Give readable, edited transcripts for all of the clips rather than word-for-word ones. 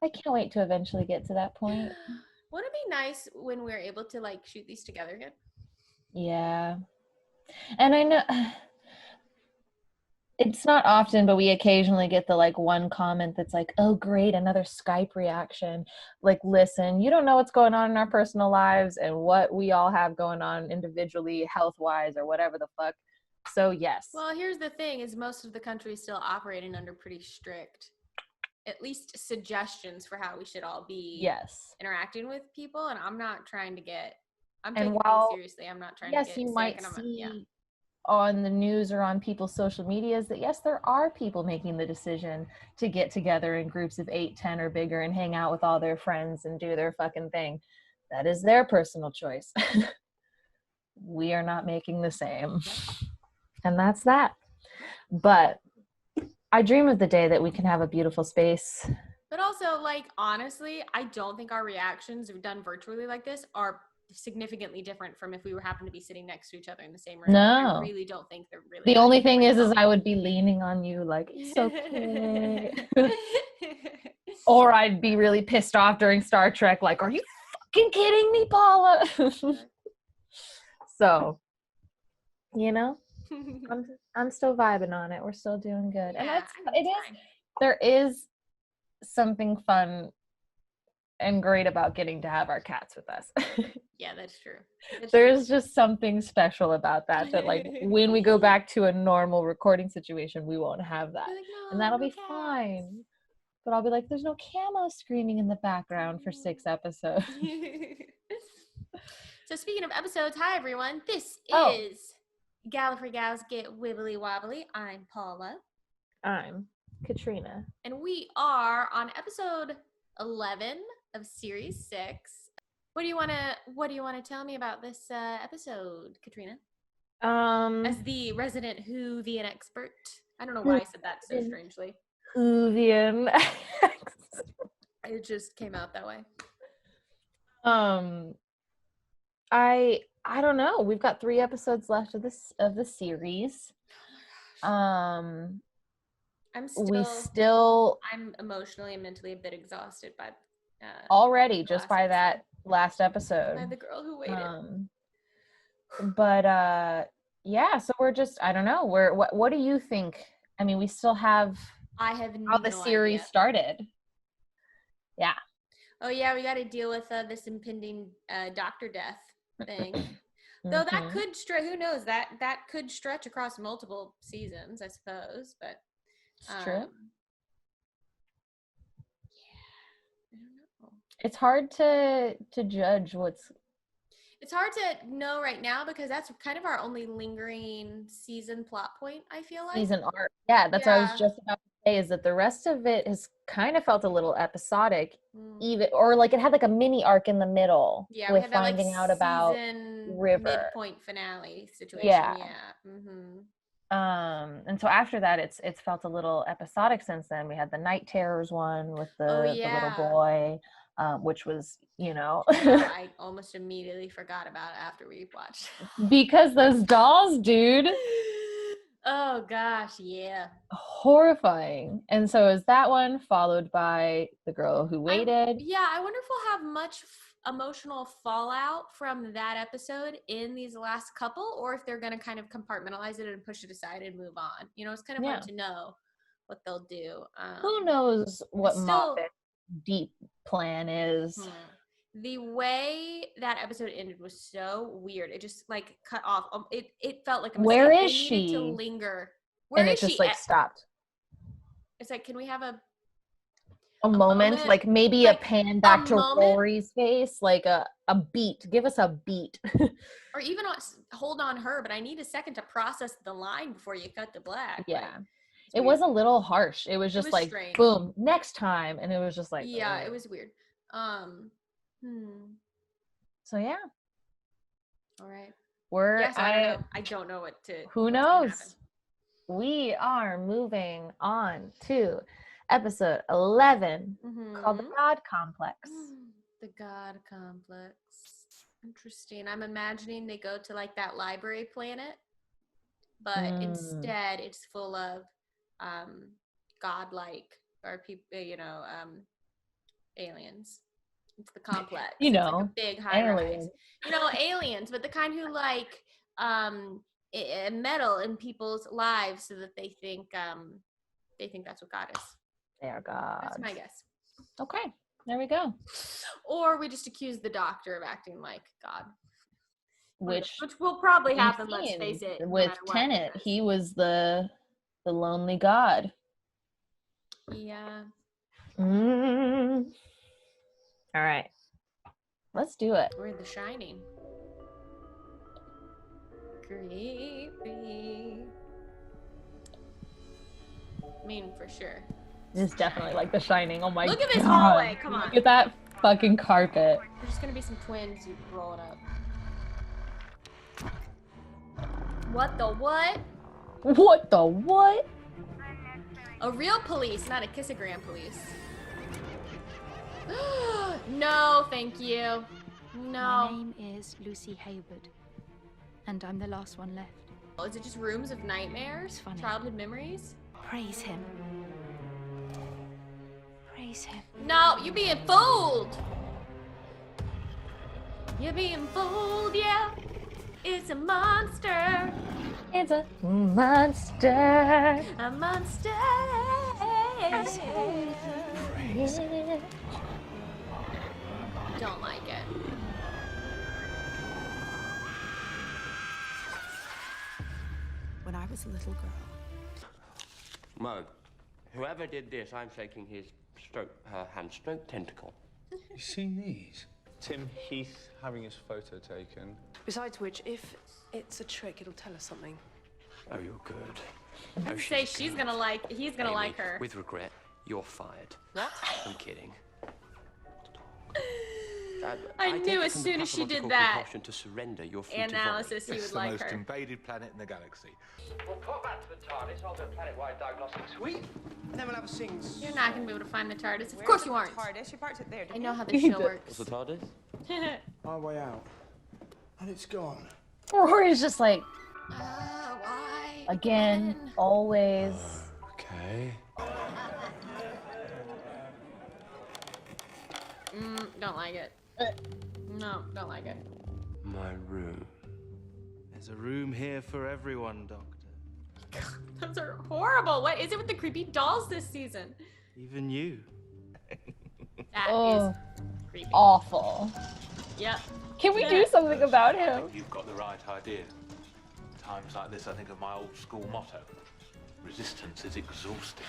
I can't wait to eventually get to that point. Wouldn't it be nice when we're able to like shoot these together again? Yeah. And I know it's not often, but we occasionally get the like one comment that's like, oh great, another Skype reaction. Like, listen, you don't know what's going on in our personal lives and what we all have going on individually, health-wise, or whatever the fuck. So yes. Well, here's the thing is most of the country is still operating under pretty strict, at least suggestions for how we should all be interacting with people. And I'm not trying to I'm taking things seriously. I'm not trying to get you sick. might see on the news or on people's social medias that yes, there are people making the decision to get together in groups of 8, 10 or bigger and hang out with all their friends and do their fucking thing. That is their personal choice. We are not making the same. And that's that. But I dream of the day that we can have a beautiful space. But also, like, honestly, I don't think our reactions done virtually like this are significantly different from if we were happen to be sitting next to each other in the same room. No. I really don't think they're really. The only thing is I would be leaning on you like, it's okay. Or I'd be really pissed off during Star Trek, like, are you fucking kidding me, Paula? So, you know, I'm still vibing on it. We're still doing good. Yeah, and there is something fun and great about getting to have our cats with us. Yeah, that's true. There's just something special about that like when we go back to a normal recording situation, we won't have that. Like, no, and that'll be fine. But I'll be like, there's no camo screaming in the background for 6 episodes. So speaking of episodes, hi everyone. This is Gallifrey Gals Get Wibbly Wobbly. I'm Paula. I'm KATRINA. And we are on episode 11 of series 6. What do you want to tell me about this episode, KATRINA? As the resident Whovian expert. I don't know why I said that so strangely. Whovian. It just came out that way. I don't know. We've got 3 episodes left of the series. I'm emotionally and mentally a bit exhausted by already just by that last episode. By the girl who waited. But yeah, so we're just, I don't know. What do you think? I mean, we still have how the series started. Yeah. Oh yeah, we got to deal with this impending doctor death thing. Though that could who knows, that could stretch across multiple seasons, I suppose, but it's true. Yeah. I don't know. It's hard to judge it's hard to know right now because that's kind of our only lingering season plot point, I feel like. Season arc. Yeah, that's what I was just about to say, is that the rest of it has kind of felt a little episodic, even, or like it had like a mini arc in the middle with we finding out about River. Midpoint finale situation. Yeah. And so after that, it's felt a little episodic since then. We had the Night Terrors one with the little boy. Which was, I almost immediately forgot about it after we watched. Because those dolls, dude. Oh gosh, yeah. Horrifying. And so is that one, followed by The Girl Who Waited. I wonder if we'll have much emotional fallout from that episode in these last couple, or if they're going to kind of compartmentalize it and push it aside and move on. It's kind of hard to know what they'll do. Who knows what Moffat's deep plan is. The way that episode ended was so weird. It just like cut off. It felt like a mistake. Where is she? Needed to linger. Where is she? And it just like stopped. It's like, can we have a moment? Like maybe like a pan back to Rory's face, like a beat. Give us a beat. Or even hold on her, but I need a second to process the line before you cut to black. Yeah. Like, it was a little harsh. It was just like, strange. Boom, next time. And it was just like, yeah, it was weird. So yeah. All right. I don't know what to. Who knows? We are moving on to episode 11 called The God Complex. The God Complex. Interesting. I'm imagining they go to like that library planet, but instead it's full of godlike or people, aliens. It's the complex. You know, it's like a big high rise. You know, aliens, but the kind who like meddle in people's lives so that they think that's what God is. They are God. That's my guess. Okay, there we go. Or we just accuse the Doctor of acting like God. Which will probably happen, let's face it. With Tenet, he was the lonely God. Yeah. All right. Let's do it. We're in The Shining. Creepy. I mean, for sure. This is definitely like The Shining. Oh my god. Look at this hallway. Come on. Look at that fucking carpet. There's just gonna be some twins rolling up. What the what? What the what? A real police, not a kissogram police. No, thank you. No. My name is Lucy Hayward, and I'm the last one left. Oh, is it just rooms of nightmares? Childhood memories? Praise him. Praise him. No, you're being fooled. You're being fooled, yeah. It's a monster. It's a monster. A monster. Praise him. Praise him. Don't like it. When I was a little girl. Mo, whoever did this, I'm shaking his her hand stroke tentacle. You seen these? Tim Heath having his photo taken. Besides which, if it's a trick, it'll tell us something. Oh, you're good. I'd say he's gonna like her. With regret, you're fired. What? I'm kidding. I knew as soon as she did that to surrender your analysis, he would like her. It's the most invaded planet in the galaxy. We'll pop back to the TARDIS. I'll do a planet-wide diagnostic suite, and then we'll have a sing. You're not gonna be able to find the TARDIS. Of course you aren't. TARDIS, you parked it there. I know how this show works. What's the TARDIS? My way out, and it's gone. Rory's just like, why? again, always. Okay. Don't like it. No, don't like it. My room. There's a room here for everyone, Doctor. Those are horrible. What is it with the creepy dolls this season? Even you. That is creepy. Awful. Yep. Can we do something about him? I think you've got the right idea. Times like this, I think of my old school motto. Resistance is exhausting.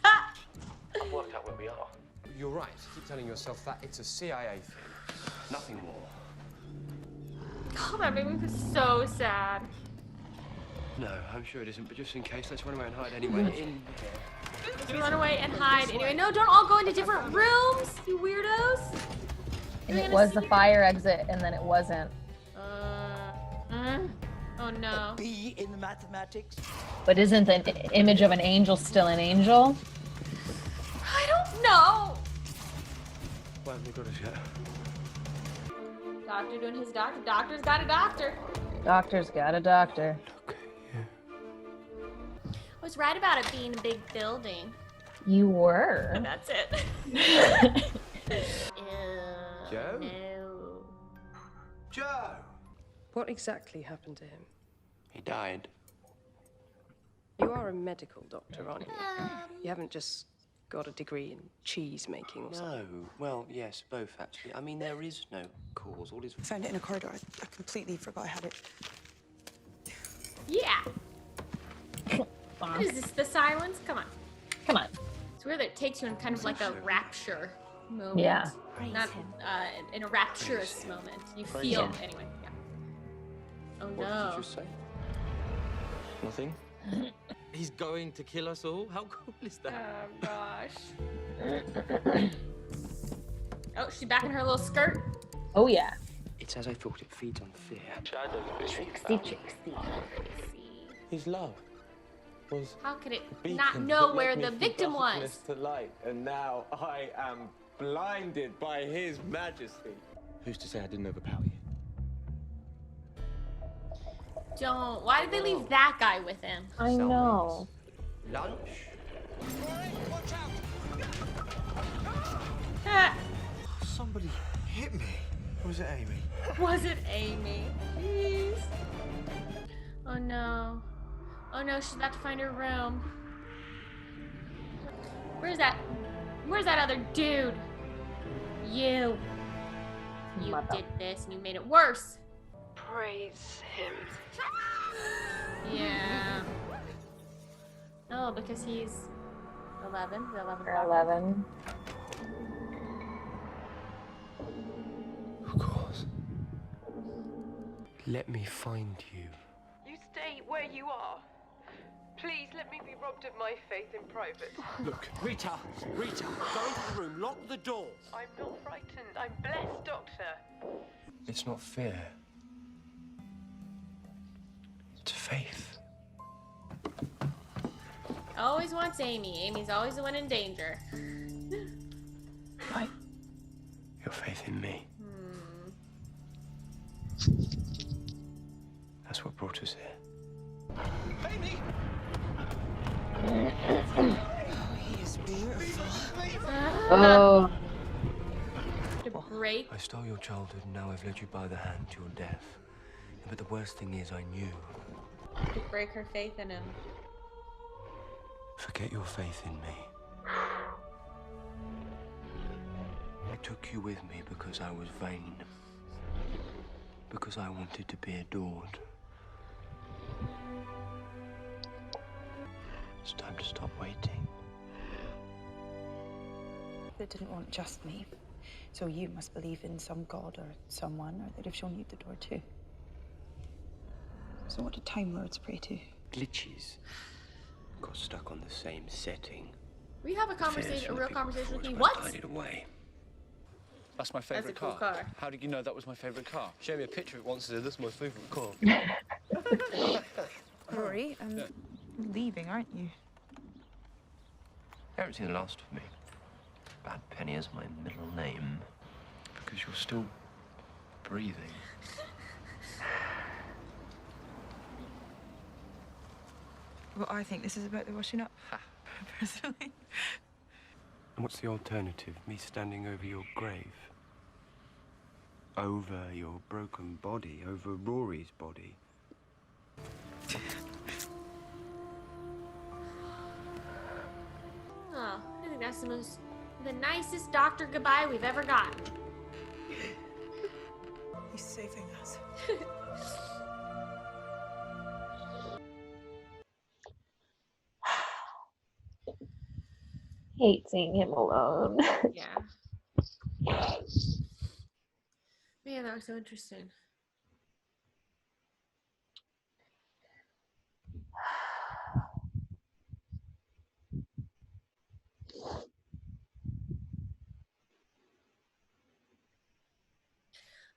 I've worked out where we are. You're right. Keep telling yourself that it's a CIA thing. Nothing more. Oh, that made me feel so sad. No, I'm sure it isn't, but just in case, let's run away and hide anyway. In here. Let's run away and hide anyway. No, don't all go into different rooms, you weirdos. And it was the fire exit, and then it wasn't. Oh no. B in the mathematics. But isn't the image of an angel still an angel? I don't know. Why haven't we got us yet? Doctor doing his doctor. Doctor's got a doctor. Doctor's got a doctor. Okay, yeah. I was right about it being a big building. You were. And that's it. Joe? No. Joe! What exactly happened to him? He died. You are a medical doctor, aren't you? You haven't just got a degree in cheese making or something. No. Well, yes, both actually. I mean, there is no cause. All is. I found it in a corridor. I completely forgot I had it. Yeah. What is this? The silence? Come on. Come on. It's weird that it takes you in kind of like a rapture moment. Yeah. Not in a rapturous moment. You feel anyway. Yeah. Oh What no. did you just say? Nothing? He's going to kill us all? How cool is that? Oh gosh. Oh, she's back in her little skirt. Oh yeah. It's as I thought. It feeds on fear. Trixie. His love was. How could it not know where the victim was? To light, and now I am blinded by his majesty. Who's to say I didn't overpower you? Don't. Why did they leave that guy with him? I know. Lunch? Somebody hit me. Or was it Amy? Was it Amy? Please. Oh no. Oh no, she's about to find her room. Where's that other dude? You did this and you made it worse. Praise him. Yeah. Oh, because he's 11. The 11. Or 11. Of course. Let me find you. You stay where you are. Please let me be robbed of my faith in private. Look, Rita, go into the room, lock the door. I'm not frightened. I'm blessed, Doctor. It's not fear. It's faith. Always wants Amy. Amy's always the one in danger. Right. Your faith in me. That's what brought us here. Amy! He is beautiful. Oh. To break. I stole your childhood and now I've led you by the hand to your death. But the worst thing is I knew. To break her faith in him. Forget your faith in me. I took you with me because I was vain. Because I wanted to be adored. It's time to stop waiting. They didn't want just me. So you must believe in some god or someone, or they'd have shown you the door too. So what do Time Lords pray to? Glitches. Got stuck on the same setting. We have a conversation, a real conversation with me. What? What? Tied it away. That's my favourite That's a cool car. car. How did you know that was my favourite car? Show me a picture of it once and say, this is my favourite car. Rory, Yeah. you're leaving, aren't you? You haven't seen the last of me. Bad Penny is my middle name. Because you're still breathing. Well, I think this is about the washing up, personally. And what's the alternative? Me standing over your grave? Over your broken body, over Rory's body. Oh, I think that's the nicest doctor goodbye we've ever gotten. He's saving us. Hate seeing him alone. Yeah. Man, that was so interesting.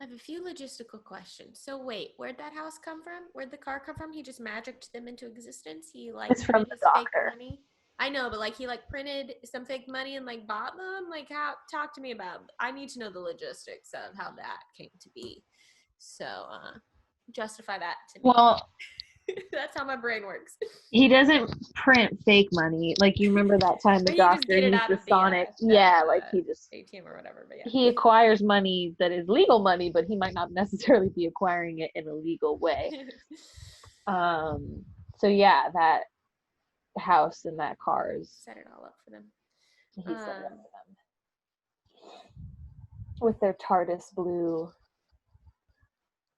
I have a few logistical questions. So wait, where'd that house come from? Where'd the car come from? He just magicked them into existence? He like It's from the his fake doctor. money? I know, but like he like printed some fake money and like bought them? Like how, talk to me about, I need to know the logistics of how that came to be. So justify that to me. Well, that's how my brain works. he doesn't print fake money. Like, you remember that time the But you just doctor get it used out the of the, Sonic. Yeah, like he just ATM or whatever, but yeah. he acquires money that is legal money, but he might not necessarily be acquiring it in a legal way. So yeah, that house and that car is Set it all up for them. he set it up for them. With their TARDIS blue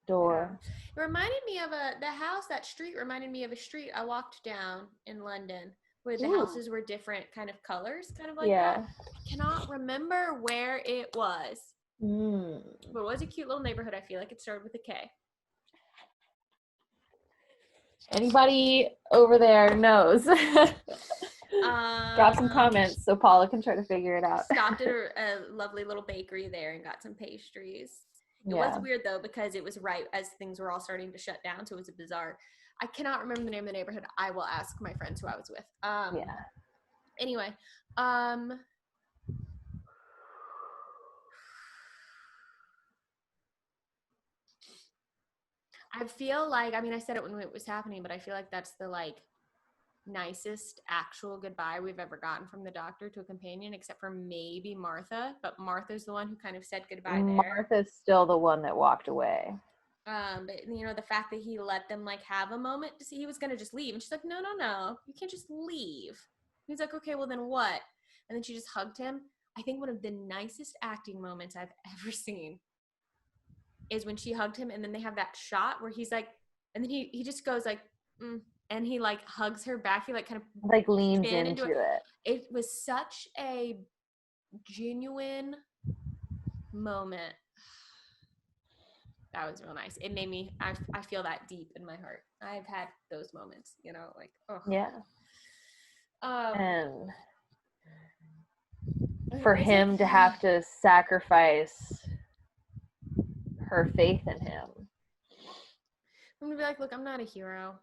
door. It reminded me of the house, that street reminded me of a street I walked down in London where the houses were different kind of colors, kind of like that. I cannot remember where it was. But it was a cute little neighborhood. I feel like it started with a K. Anybody over there knows. Drop some comments so Paula can try to figure it out. Stopped at a lovely little bakery there and got some pastries. It was weird though because it was right as things were all starting to shut down, so it was a bizarre. I cannot remember the name of the neighborhood. I will ask my friends who I was with. Anyway, I feel like, I mean, I said it when it was happening, but I feel like that's the like nicest actual goodbye we've ever gotten from the Doctor to a companion, except for maybe Martha. But Martha's the one who kind of said goodbye there. Martha's still the one that walked away. But you know, the fact that he let them like have a moment to see, he was gonna just leave, and she's like, no, you can't just leave. He's like, okay, well then what? And then she just hugged him. I think one of the nicest acting moments I've ever seen is when she hugged him, and then they have that shot where he's like, and then he just goes like, and he like hugs her back. He like kind of like leans into it. It was such a genuine moment. That was real nice. It made me, I feel that deep in my heart. I've had those moments, you know, like, oh. Yeah. And for him to have to sacrifice her faith in him. I'm gonna be like, look, I'm not a hero.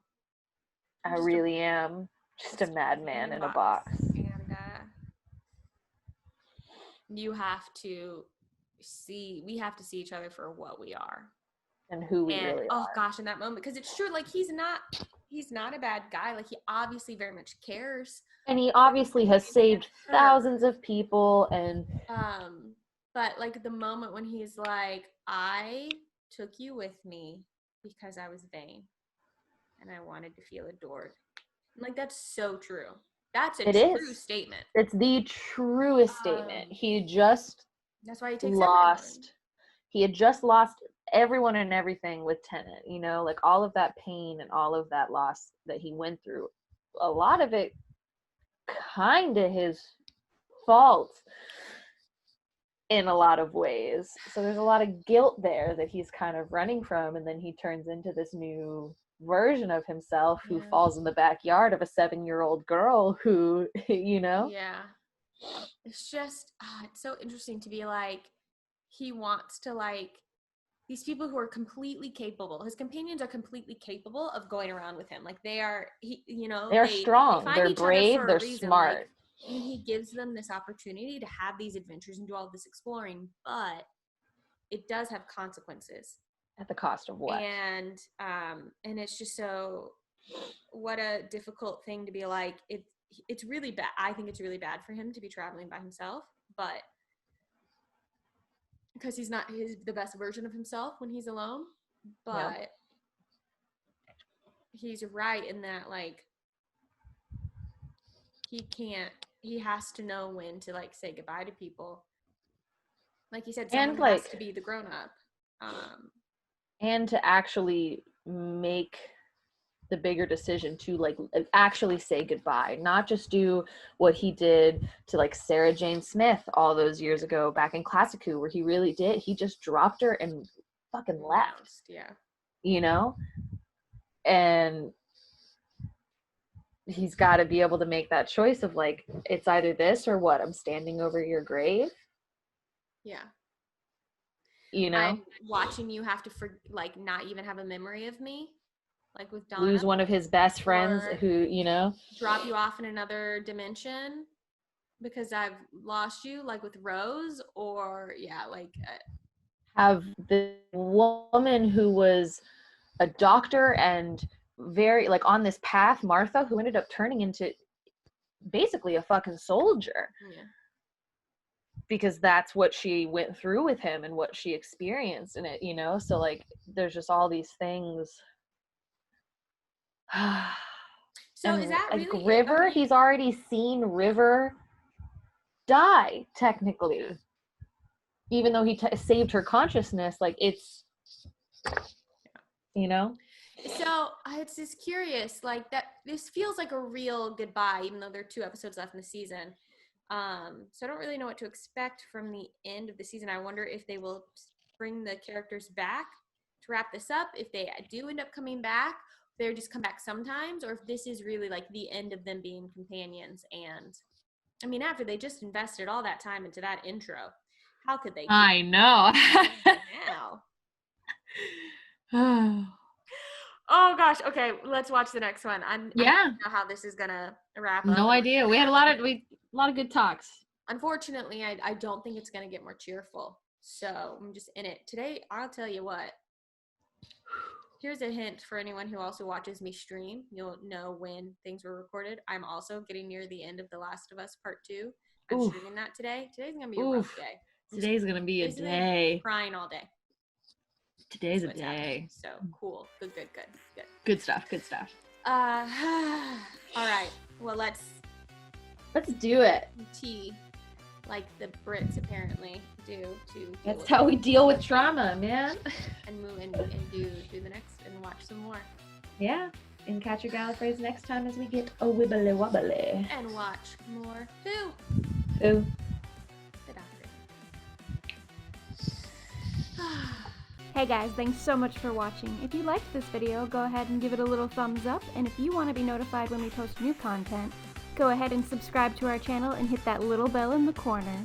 I really am just a madman in a box. And you have to see, we have to see each other for what we are. And who we really are. Oh gosh, in that moment, because it's true, like he's not a bad guy. Like he obviously very much cares. And he obviously has saved thousands of people and but like the moment when he's like, I took you with me because I was vain and I wanted to feel adored. Like that's so true. That's a true statement. It's the truest statement. He just that's why he takes lost. He had just lost everyone and everything with Tennant, you know, like all of that pain and all of that loss that he went through. A lot of it kind of his fault in a lot of ways. So there's a lot of guilt there that he's kind of running from, and then he turns into this new version of himself who falls in the backyard of a 7-year-old girl who, you know? Yeah. It's just, it's so interesting to be like, he wants to like, these people who are completely capable, his companions are completely capable of going around with him. Like they are, they're strong, they're brave, they're smart. Like, and he gives them this opportunity to have these adventures and do all this exploring, but it does have consequences. At the cost of what? And it's just so, what a difficult thing to be like. It's really bad. I think it's really bad for him to be traveling by himself, but because he's not the best version of himself when he's alone. But he's right in that, like, he has to know when to like say goodbye to people. Like you said, someone has to be the grown-up. And to actually make the bigger decision to like actually say goodbye, not just do what he did to like Sarah Jane Smith all those years ago back in Classic Who, where he really did, he just dropped her and fucking left. Yeah. You know? And he's got to be able to make that choice of like, it's either this or what, I'm standing over your grave. Yeah. You know? I'm watching you have to like not even have a memory of me. Like with Donna. Lose one of his best friends who, you know. Drop you off in another dimension because I've lost you, like with Rose, or have the woman who was a doctor and very like on this path, Martha, who ended up turning into basically a fucking soldier. Yeah. Because that's what she went through with him and what she experienced in it, you know. So like there's just all these things. So is that like really River? He's already seen River die technically, even though he saved her consciousness. Like it's, you know. So it's just curious, like that. This feels like a real goodbye, even though there are 2 episodes left in the season. So I don't really know what to expect from the end of the season. I wonder if they will bring the characters back to wrap this up. If they do end up coming back, they just come back sometimes, or if this is really like the end of them being companions. And I mean, after they just invested all that time into that intro, how could they? I know. Now. Oh gosh. Okay, let's watch the next one. I don't know how this is gonna wrap up. No idea. We had a lot of good talks. Unfortunately, I don't think it's gonna get more cheerful. So I'm just in it today. I'll tell you what. Here's a hint for anyone who also watches me stream. You'll know when things were recorded. I'm also getting near the end of The Last of Us Part 2. I'm streaming that today. Today's going to be a rough day. Today's going to be a day. Crying all day. Today's a day. So cool. Good. Good stuff. All right. Well, let's do it. Tea, like the Brits apparently do to. That's how we deal with trauma, man. And move and do the next and watch some more. Yeah. And catch your Gallifreys next time as we get a Wibbly Wobbly. And watch more Who. The Doctor. Hey guys, thanks so much for watching. If you liked this video, go ahead and give it a little thumbs up, and if you want to be notified when we post new content, go ahead and subscribe to our channel and hit that little bell in the corner.